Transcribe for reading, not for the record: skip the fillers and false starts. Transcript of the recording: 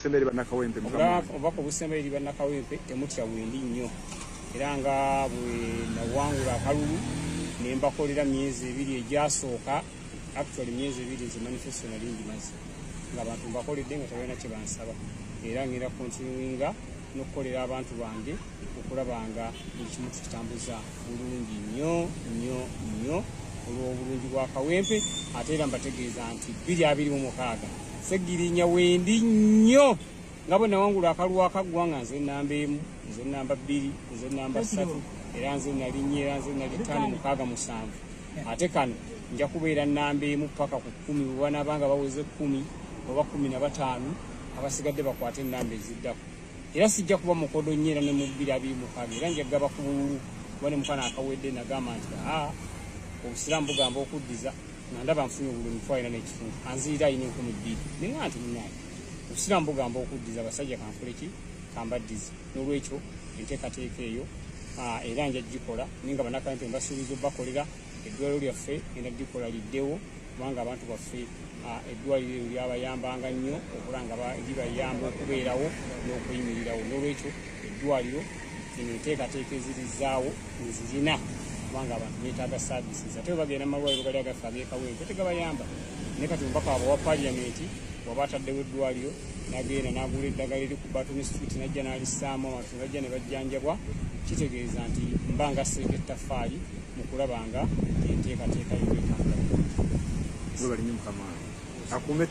Semberi banakawempe mukama obako busemberi banakawempe temutya wendi nnyo era nga bwe nawangula akalulu ne mbakolera myezi ebiri egyasooka actually myezi ebiri ze manifesto nali ngimaze nga abantu mbakoledde nga tebalina kye bansaba era ngenda continuinga n'okukolera abantu bange okulabanga ekimu kitambuza bulungi nnyo olw'obulungi bwa kawempe ate era mbategeeza nti 2026 segirinya wendi nnyo nga bwe nawangula akalulu akaggwanga nze nnamba emu nze nnamba 2 nze nnamba 3 era nze nali 4 era nze nali 5 6 7 ate kano nja kubeera nnamba emu paka ku 10 bwe banaabanga baweze 10 oba 15 abasigadde bakwate ennamba eziddako era sijja kuba mukodo nnyo era ne mu 2026 era nja gaba ku bululu kuba ne mukana akawedde nagamba nti obusiraamu bugamba okuddiza nga ndaba nfunye obulumi twalina n'ekifunvu anziira ayina 12,000 nenga nti munaye obusiraamu bugamba okuddiza basajja kankoleki kambaddiza n'olwekyo enteekateeka eyo era nja gikola ninga banakawempe mbasuubiza obbakolera eddwaliro lyaffe ngenda gikola liddewo kubanga abantu baffe eddwaliro lyabayambanga nnyo okulanga libayamba okubeerawo n'okuyimirirawo n'olwekyo eddwaliro zino enteekateeka ezirizaawo nezirina kubanga abantu beetaaga services ate bagenda mu malwaliro gali agaffe ag'ekawempe tegabayamba naye kati omubaka waabwe wa paliamenti waba ataddewo eddwaliro nagenda n'agula eddagala eri ku Batton Street najja n'alissaamu abantu bajja ne bajjanjabwa kitegeeza nti mba nga seeka ettaffaali mu kulaba nga enteekateeka y'etambula. Bwe bali nnyo mukama akuume